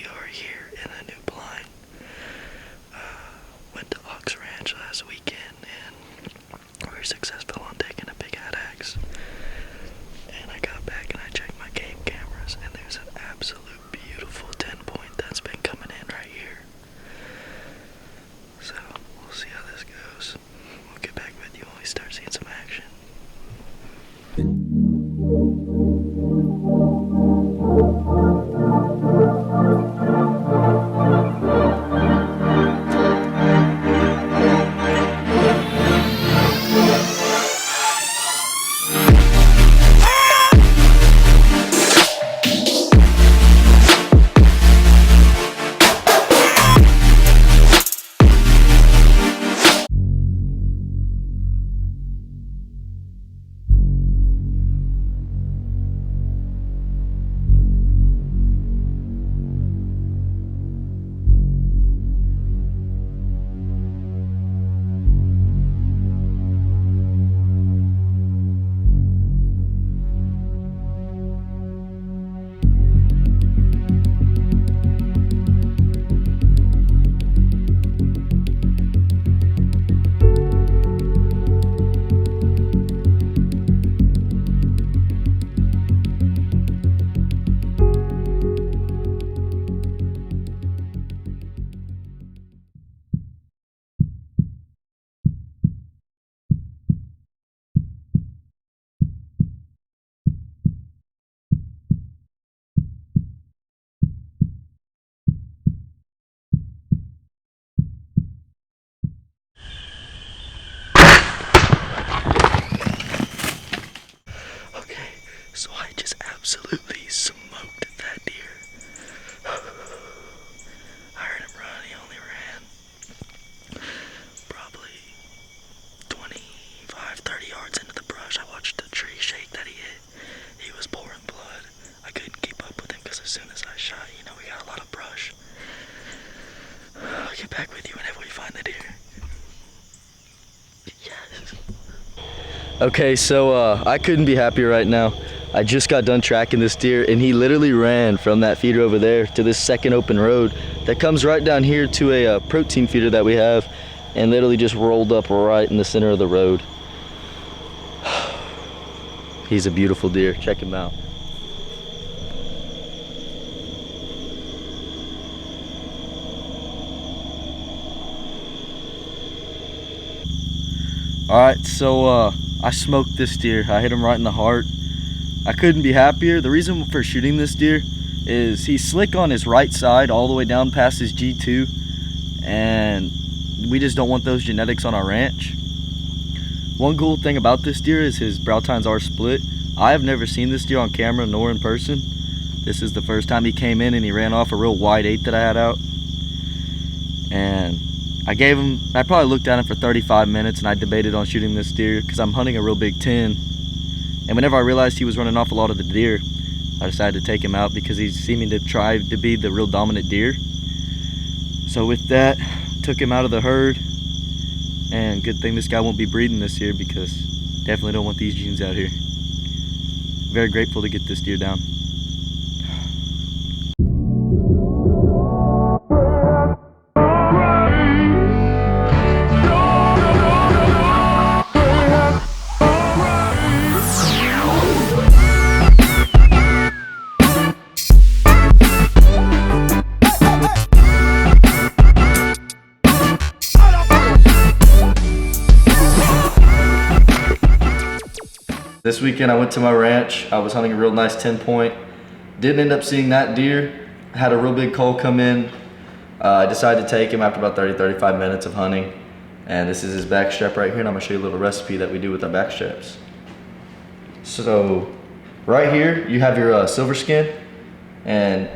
we are here in a new blind. Went to Ox Ranch last weekend and we were successful on taking a big head axe. And I got back and I checked my game cameras and there's an absolute beautiful 10-point that's been coming in right here. So we'll see how this goes. We'll get back with you when we start seeing some action. So I just absolutely smoked that deer. I heard him run, he only ran probably 25, 30 yards into the brush. I watched the tree shake that he hit. He was pouring blood. I couldn't keep up with him because as soon as I shot, we got a lot of brush. I'll get back with you whenever we find the deer. Yes. Okay, so I couldn't be happier right now. I just got done tracking this deer and he literally ran from that feeder over there to this second open road that comes right down here to a protein feeder that we have, and literally just rolled up right in the center of the road. He's a beautiful deer. Check him out. Alright, so I smoked this deer. I hit him right in the heart. I couldn't be happier. The reason for shooting this deer is he's slick on his right side all the way down past his G2, and we just don't want those genetics on our ranch. One cool thing about this deer is his brow tines are split. I have never seen this deer on camera nor in person. This is the first time he came in and he ran off a real wide 8 that I had out. And I probably looked at him for 35 minutes and I debated on shooting this deer because I'm hunting a real big 10. And whenever I realized he was running off a lot of the deer, I decided to take him out because he's seeming to try to be the real dominant deer. So with that, took him out of the herd. And good thing this guy won't be breeding this year because definitely don't want these genes out here. Very grateful to get this deer down. This weekend I went to my ranch. I was hunting a real nice 10-point. Didn't end up seeing that deer. Had a real big cull come in. I decided to take him after about 30-35 minutes of hunting. And this is his backstrap right here, and I'm gonna show you a little recipe that we do with our backstraps. So right here you have your silver skin, and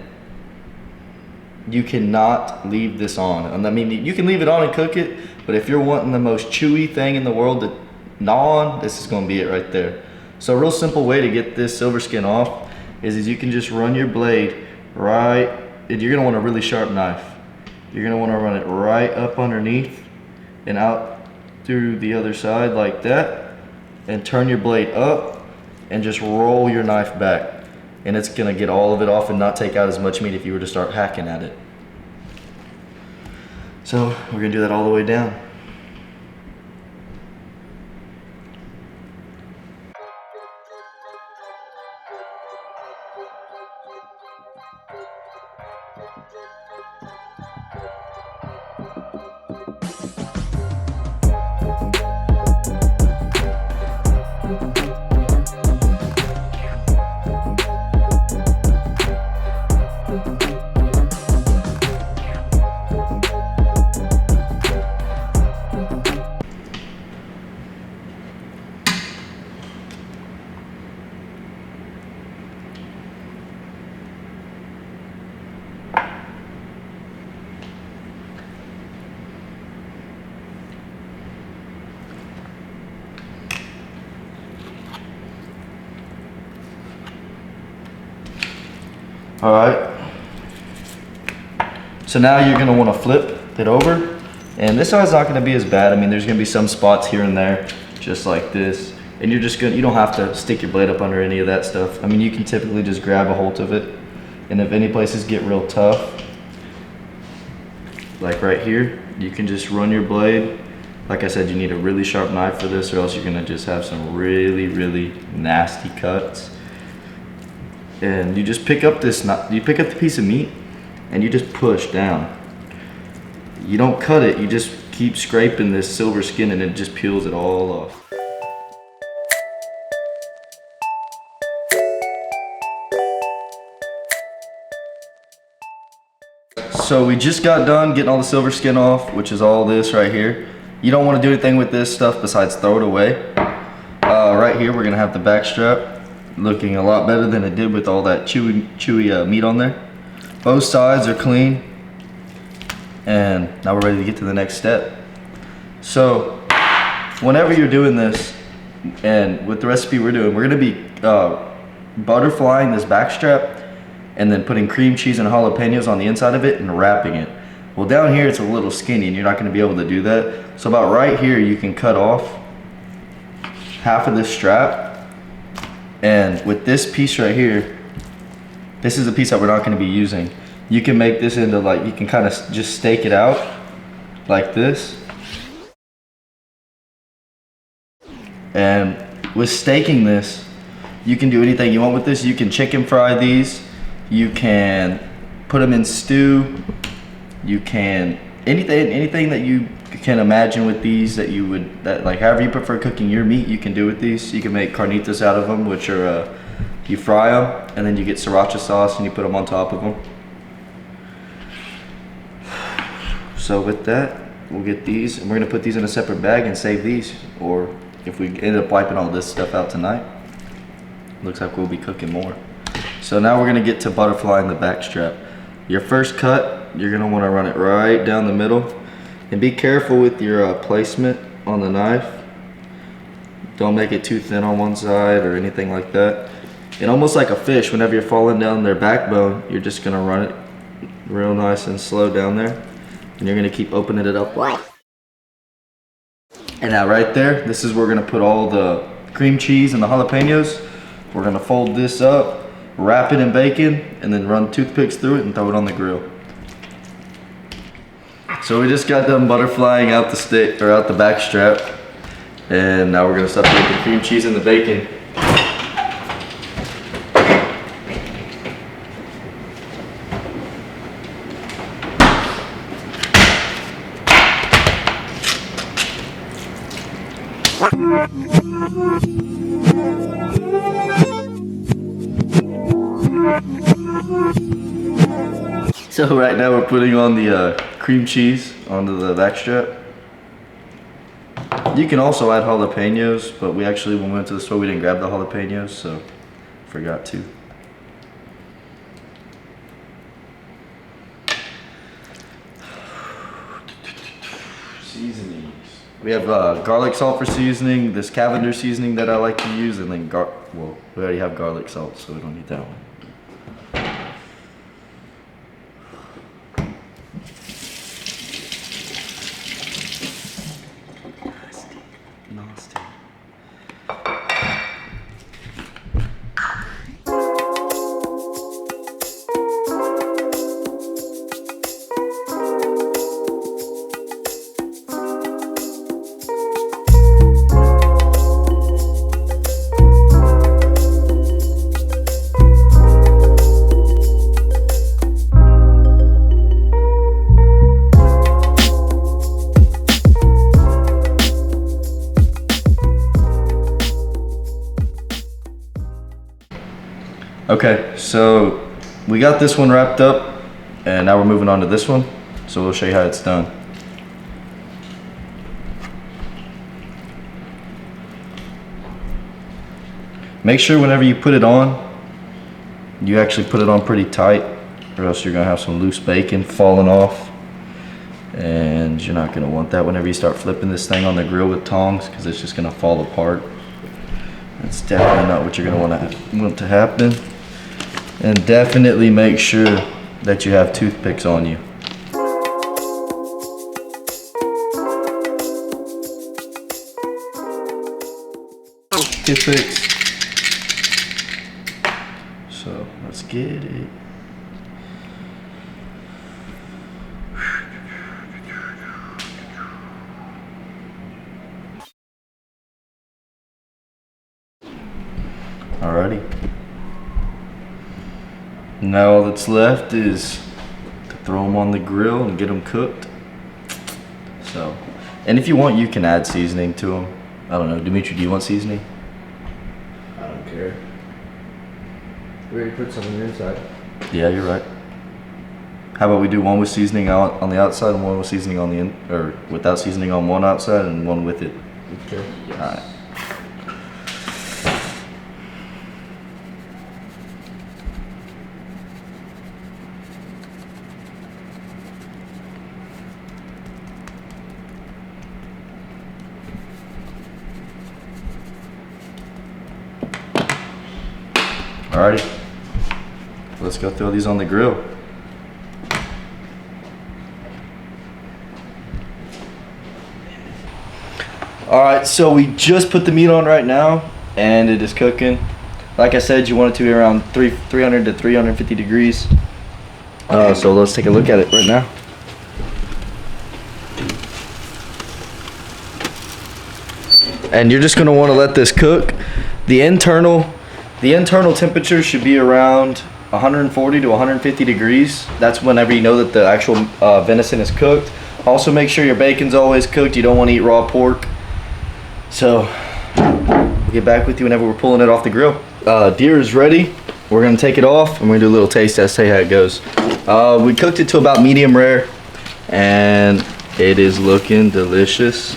you cannot leave this on. I mean, you can leave it on and cook it, but if you're wanting the most chewy thing in the world to gnaw on, this is gonna be it right there. So a real simple way to get this silver skin off is you can just run your blade right, and you're gonna want a really sharp knife. You're gonna wanna run it right up underneath and out through the other side like that, and turn your blade up and just roll your knife back. and it's gonna get all of it off and not take out as much meat if you were to start hacking at it. So we're gonna do that all the way down. All right, so now you're gonna wanna flip it over, and this side's not gonna be as bad. I mean, there's gonna be some spots here and there, just like this, and you don't have to stick your blade up under any of that stuff. I mean, you can typically just grab a hold of it, and if any places get real tough, like right here, you can just run your blade. Like I said, you need a really sharp knife for this, or else you're gonna just have some really, really nasty cuts. And you just pick up the piece of meat and you just push down. You don't cut it, you just keep scraping this silver skin and it just peels it all off. So we just got done getting all the silver skin off, which is all this right here. You don't want to do anything with this stuff besides throw it away. Right here we're gonna have the back strap, looking a lot better than it did with all that chewy meat on there. Both sides are clean, and now we're ready to get to the next step. So whenever you're doing this, and with the recipe we're doing, we're gonna be butterflying this back strap and then putting cream cheese and jalapenos on the inside of it and wrapping it. Well, down here it's a little skinny and you're not gonna be able to do that. So about right here you can cut off half of this strap. And with this piece right here, this is the piece that we're not going to be using. You can make this into you can kind of just stake it out like this. And with staking this, you can do anything you want with this. You can chicken fry these. You can put them in stew. You can, anything that you can imagine with these however you prefer cooking your meat, you can do with these. You can make carnitas out of them, which are, you fry them and then you get sriracha sauce and you put them on top of them. So with that, we'll get these and we're gonna put these in a separate bag and save these. Or if we end up wiping all this stuff out tonight, looks like we'll be cooking more. So now we're gonna get to butterflying the back strap. Your first cut, you're gonna wanna run it right down the middle. And be careful with your placement on the knife. Don't make it too thin on one side or anything like that. And almost like a fish, whenever you're falling down their backbone, you're just gonna run it real nice and slow down there. And you're gonna keep opening it up. And now right there, this is where we're gonna put all the cream cheese and the jalapenos. We're gonna fold this up, wrap it in bacon, and then run toothpicks through it and throw it on the grill. So we just got done butterflying out the back strap, and now we're gonna separate the cream cheese and the bacon. So right now we're putting on the cream cheese onto the back strap. You can also add jalapenos, but when we went to the store, we didn't grab the jalapenos, so forgot to. Seasonings. We have garlic salt for seasoning, this Cavender seasoning that I like to use, and then we already have garlic salt, so we don't need that one. Okay, so we got this one wrapped up, and now we're moving on to this one. So we'll show you how it's done. Make sure whenever you put it on, you actually put it on pretty tight, or else you're gonna have some loose bacon falling off. And you're not gonna want that whenever you start flipping this thing on the grill with tongs, because it's just gonna fall apart. That's definitely not what you're gonna want to happen. And definitely make sure that you have toothpicks on you. Toothpicks. So let's get it. Alrighty. Now all that's left is to throw them on the grill and get them cooked. So, and if you want, you can add seasoning to them. I don't know, Dimitri, do you want seasoning? I don't care. We already put some on the inside. Yeah, you're right. How about we do one with seasoning out on the outside and one with seasoning on the or without seasoning on one outside and one with it? Okay. Yes. Alright. Alrighty, let's go throw these on the grill. Alright, so we just put the meat on right now, and it is cooking. Like I said, you want it to be around 300 to 350 degrees. So let's take a look at it right now. And you're just going to want to let this cook. The internal temperature should be around 140 to 150 degrees. That's whenever you know that the actual venison is cooked. Also make sure your bacon's always cooked. You don't want to eat raw pork. So we'll get back with you whenever we're pulling it off the grill. Deer is ready. We're gonna take it off and we're gonna do a little taste test, see how it goes. We cooked it to about medium rare and it is looking delicious.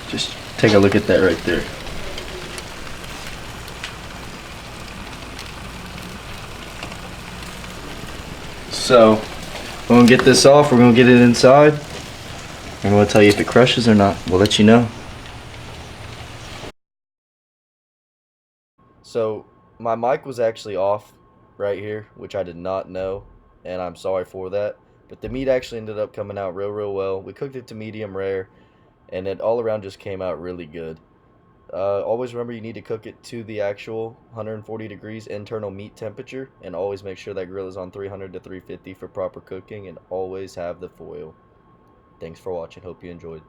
Just take a look at that right there. So we're gonna get this off, we're gonna get it inside. I'm gonna tell you if it crushes or not. We'll let you know. So my mic was actually off right here, which I did not know, and I'm sorry for that. But the meat actually ended up coming out real well. We cooked it to medium rare, and it all around just came out really good. Always remember you need to cook it to the actual 140 degrees internal meat temperature, and always make sure that grill is on 300 to 350 for proper cooking, and always have the foil. Thanks for watching. Hope you enjoyed.